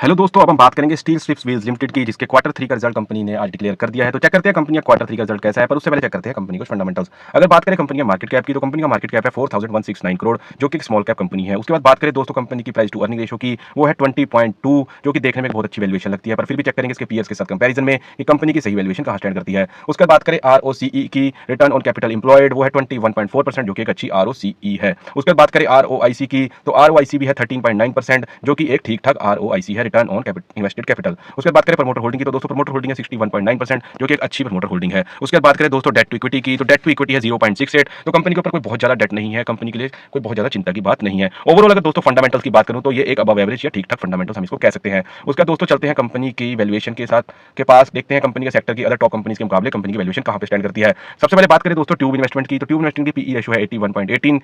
Hello दोस्तों, अब हम बात करेंगे स्टील स्ट्रिप्स व्हील्स लिमिटेड की, जिसके क्वार्टर 3 का रिजल्ट कंपनी ने आज डिक्लेयर कर दिया है। तो चेक करते हैं कंपनी का क्वार्टर 3 का रिजल्ट कैसा है, पर उससे पहले चेक करते हैं कंपनी के फंडामेंटल्स। अगर बात करें कंपनी के मार्केट कैप की, तो कंपनी का मार्केट कैप है 4169 करोड़, जो कि एक स्मॉल कैप कंपनी है। उसके बाद बात करें दोस्तों कंपनी की प्राइस टू अर्निंग रेशियो की, वो है 20.2, जो कि देखने में बहुत अच्छी वैल्यूएशन लगती है, पर फिर भी चेक करेंगे इसके पीएस के साथ कंपैरिजन में कि कंपनी की सही वैल्यूएशन कहां स्टैंड करती है। उसके बाद बात करें आरओसीई की, रिटर्न ऑन कैपिटल एम्प्लॉयड, वो है 21.4%, जो कि एक अच्छी आरओसीई है। उसके बाद बात करें आरओआईसी की, तो आरओआईसी भी है 13.9%, जो कि एक ठीक ठाक आरओआईसी है, रिटर्न ऑन इन्वेस्टेड कैपिटल। उसके बाद बात करें प्रमोटर होल्डिंग की, तो दोस्तों प्रमोटर होल्डिंग है 61.9%, जो कि एक अच्छी प्रमोटर होल्डिंग है। उसके बाद बात करें दोस्तों डेट टू इक्विटी की, तो डेट टू इक्विटी है 0.68, तो कंपनी के ऊपर कोई बहुत ज्यादा डेट नहीं है, कंपनी के लिए कोई बहुत ज्यादा चिंता की बात नहीं है। ओवरऑल अगर दोस्तों फंडामेंटल्स की बात करूं तो ये एक अबव एवरेज या ठीक ठाक फंडामेंटल्स हम इसको कह सकते हैं। उसके बाद दोस्तों चलते हैं कंपनी की वैल्यूएशन के साथ के पास, देखते हैं कंपनी के सेक्टर की अदर टॉप कंपनीज के मुकाबले कंपनी की वैल्यूएशन कहां पे स्टैंड करती है। सबसे पहले बात करें दोस्तों ट्यूब इन्वेस्टमेंट की, तो ट्यूब इन्वेस्टमेंट की पीई रेशियो है 81.18,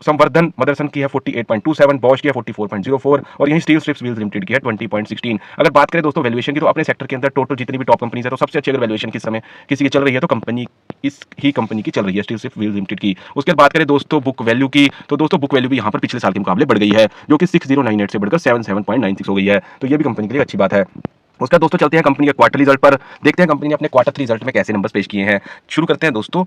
संवर्धन मदरसन की है 48.27, बॉश की है 44.04 और यही स्टील स्ट्रिप्स व्हील्स लिमिटेड की है 20.16। अगर बात करें दोस्तों वैल्यूएशन की, तो अपने सेक्टर के अंदर टोटल जितनी भी टॉप कंपनीज है, तो सबसे अच्छी अगर वैल्यूएशन किस समय किसी की चल रही है, तो कंपनी इस ही कंपनी की चल रही है, स्टील स्ट्रिप्स व्हील्स लिमिटेड की। उसके बाद बात करें दोस्तों बुक वैल्यू की, तो दोस्तों बुक वैल्यू भी यहां पर पिछले साल के मुकाबले बढ़ गई है, जो कि 6098 से बढ़कर 77.96 हो गई है, तो ये भी कंपनी के लिए अच्छी बात है। उसका दोस्तों चलते हैं कंपनी के क्वार्टर रिजल्ट पर, देखते हैं कंपनी ने अपने क्वार्टर 3 रिजल्ट में कैसे नंबर्स पेश किए हैं। शुरू करते हैं दोस्तों,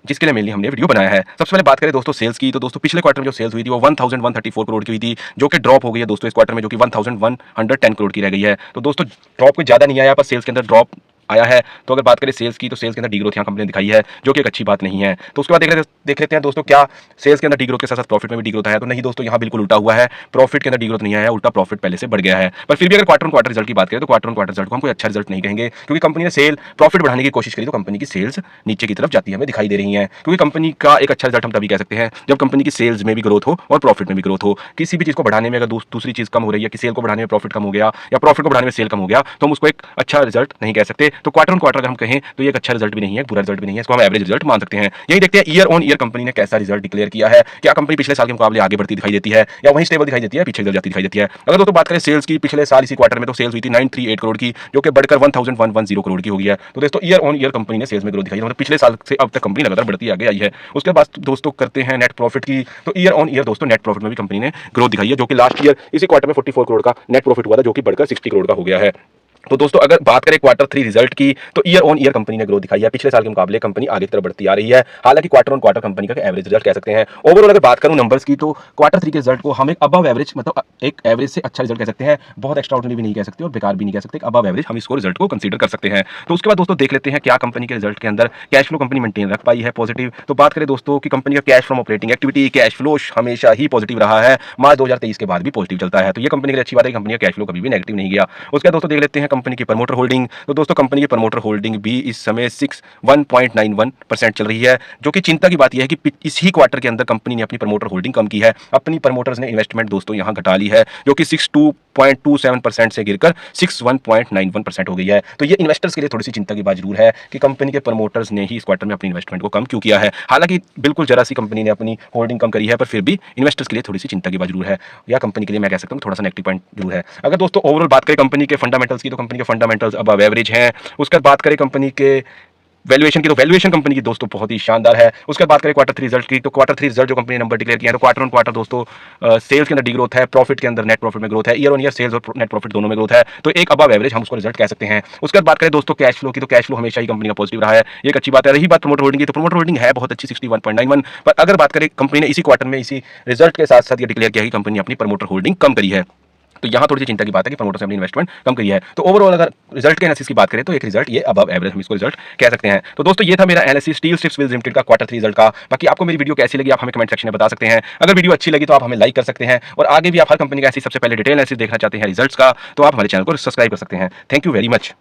जिसके लिए मेनली हमने वीडियो बनाया है। सबसे पहले बात करें दोस्तों सेल्स की, तो दोस्तों पिछले क्वार्टर में जो सेल्स हुई थी वो 1134 करोड़ की हुई थी, जो कि ड्रॉप हो गई है दोस्तों इस क्वार्टर में, जो कि 1110 करोड़ की रह गई है। तो दोस्तों ड्रॉप कोई ज्यादा नहीं आया, पर सेल्स के अंदर ड्रॉप आया है। तो अगर बात करें सेल्स की, तो सेल्स के अंदर डीग्रोथ यहाँ कंपनी ने दिखाई है, जो कि एक अच्छी बात नहीं है। तो उसके बाद देख लेते हैं दोस्तों क्या सेल्स के अंदर डीग्रोथ के साथ साथ प्रॉफिट में भी डीग्रोथ आया, तो नहीं दोस्तों यहाँ बिल्कुल उल्टा हुआ है, प्रॉफिट के अंदर डीग्रोथ नहीं आया, उल्टा प्रॉफिट पहले से बढ़ गया है। पर फिर भी अगर क्वार्टर ऑन क्वार्टर रिजल्ट की बात करें, तो क्वार्टर ऑन क्वार्टर रिजल्ट को हम कोई अच्छा रिजल्ट नहीं कहेंगे, क्योंकि कंपनी ने सेल प्रॉफिट बढ़ाने की कोशिश करी, तो कंपनी की सेल्स नीचे की तरफ जाती हमें दिखाई दे रही है। क्योंकि कंपनी का एक अच्छा रिजल्ट हम तभी कह सकते हैं जब कंपनी की सेल्स में भी ग्रोथ हो और प्रॉफिट में भी ग्रोथ हो। किसी भी चीज को बढ़ाने में अगर दूसरी चीज कम हो रही है, कि सेल को बढ़ाने में प्रॉफिट कम हो गया या प्रॉफिट को बढ़ाने में सेल कम हो गया, तो हम उसको एक अच्छा रिजल्ट नहीं कह सकते। तो क्वार्टर ऑन क्वार्टर अगर हम कहें तो ये एक अच्छा रिजल्ट भी नहीं है, बुरा रिजल्ट भी नहीं है, इसको हम एवरेज रिजल्ट मान सकते हैं। यही देखते हैं ईयर ऑन ईयर कंपनी ने कैसा रिजल्ट डिक्लेयर किया है, क्या कंपनी पिछले साल के मुकाबले आगे बढ़ती दिखाई देती है या वहीं स्टेबल दिखाई देती है, पीछे जाती दिखाई देती है। अगर दोस्तों बात करें सेल्स की, पिछले साल इसी क्वार्टर में तो सेल्स हुई थी 938 करोड़ की, जो कि बढ़कर 1110 करोड़ की हो गई है। तो दोस्तों ईयर ऑन ईयर कंपनी ने सेल्स में ग्रोथ दिखाई है, मतलब पिछले साल से अब तक कंपनी लगातार बढ़ती आगे आई है। उसके बाद दोस्तों करते हैं नेट प्रॉफिट की, तो ईयर ऑन ईयर दोस्तों नेट प्रॉफिट में भी कंपनी ने ग्रोथ दिखाई है, जो कि लास्ट ईयर इसी क्वार्टर में 44 करोड़ का नेट प्रॉफिट हुआ था, जो कि बढ़कर 60 करोड़ का हो गया है। तो दोस्तों अगर बात करें क्वार्टर 3 रिजल्ट की, तो ईयर ऑन ईयर कंपनी ने ग्रोथ दिखाई है, पिछले साल के मुकाबले कंपनी आगे की तरफ बढ़ती आ रही है। हालांकि क्वार्टर ऑन क्वार्टर कंपनी का एवरेज रिजल्ट कह सकते हैं। ओवरऑल अगर बात करूं नंबर्स की, तो क्वार्टर 3 के रिजल्ट को हम एक अबव एवरेज, मतलब एक एवरेज से अच्छा रिजल्ट कह सकते हैं, बहुत एक्स्ट्राऑर्डिनरी भी नहीं कह सकते और बेकार भी नहीं कह सकते, अबव एवरेज हम इसको रिजल्ट को कंसीडर कर सकते हैं। तो उसके बाद दोस्तों देख लेते हैं क्या कंपनी के रिजल्ट के अंदर कैश फ्लो कंपनी मेंटेन रख पाई है पॉजिटिव। तो बात करें दोस्तों कि कंपनी का cash from operating activity cash flow हमेशा ही पॉजिटिव रहा है, मार्च 2023 के बाद भी पॉजिटिव चलता है, तो ये कंपनी के लिए अच्छी बात है, कंपनी का कैश फ्लो कभी भी नेगेटिव नहीं गया। उसके बाद दोस्तों देख लेते हैं कंपनी की प्रमोटर होल्डिंग, तो दोस्तों कंपनी की प्रमोटर होल्डिंग भी इस समय 1.91% चल रही है, जो कि चिंता की बात यह है कि इसी क्वार्टर के अंदर कंपनी ने अपनी प्रमोटर होल्डिंग कम की है, अपनी प्रमोटर्स ने इन्वेस्टमेंट दोस्तों यहां घटा ली है, जो कि 62.27% से गिरकर 61.91% हो गई है। तो ये इन्वेस्टर्स के लिए थोड़ी सी चिंता की बात जरूर है कि कंपनी के प्रमोटर्स ने ही इस क्वार्टर में अपनी इन्वेस्टमेंट को कम क्यों किया है। हालांकि बिल्कुल जरा सी कंपनी ने अपनी होल्डिंग कम करी है, पर फिर भी इन्वेस्टर्स के लिए थोड़ी सी चिंता की बात जरूर है, या कंपनी के लिए मैं कह सकता हूं थोड़ा सा नेगेटिव पॉइंट जरूर है। अगर दोस्तों ओवरऑल बात करें कंपनी के फंडामेंटल्स की, तो कंपनी के फंडामेंटल्स अबव एवरेज हैं। उसके बाद बात करें कंपनी के वैल्यूएशन की, तो वैल्यूएशन कंपनी की दोस्तों बहुत ही शानदार है। उसके बाद बात करें क्वार्टर 3 रिजल्ट की, तो क्वार्टर 3 रिजल्ट जो कंपनी ने नंबर डिक्लेयर किया है, तो क्वार्टर ऑन क्वार्टर दोस्तों सेल्स के अंदर डिग्रोथ है, प्रॉफिट के अंदर नेट प्रॉफिट में ग्रोथ है, ईयर ऑन ईयर सेल्स और नेट प्रॉफिट दोनों में ग्रोथ है, तो एक अबव एवरेज हम उसको रिजल्ट कह सकते हैं। उसके बाद बात करें दोस्तों कैश फ्लो की, तो कैश फ्लो हमेशा ही कंपनी का पॉजिटिव रहा है, ये एक अच्छी बात है। रही बात प्रमोटर होल्डिंग की, तो प्रमोटर होल्डिंग है बहुत अच्छी 61.91, पर अगर बात करें कंपनी ने इसी क्वार्टर में इसी रिजल्ट के साथ साथ ये डिक्लेयर किया कि कंपनी अपनी प्रमोटर होल्डिंग कम करी है, तो यहां थोड़ी सी चिंता की बात है कि प्रमोटर्स ने अपनी इन्वेस्टमेंट कम करी है। तो ओवरऑल अगर रिजल्ट के एनालिसिस की बात करें, तो एक रिजल्ट ये अबव एवरेज हम इसको रिजल्ट कह सकते हैं। तो दोस्तों ये था मेरा analysis steel strips wheels limited का क्वार्टर 3 रिजल्ट का। बाकी आपको मेरी वीडियो कैसी लगी आप हमें कमेंट सेक्शन में बता सकते हैं। अगर वीडियो अच्छी लगी तो आप हमें लाइक कर सकते हैं, और आगे भी आप हर कंपनी का ऐसी सबसे पहले डिटेल एनालिसिस देखना चाहते हैं रिजल्ट्स का, तो आप हमारे चैनल को सब्सक्राइब कर सकते हैं। Thank you very much.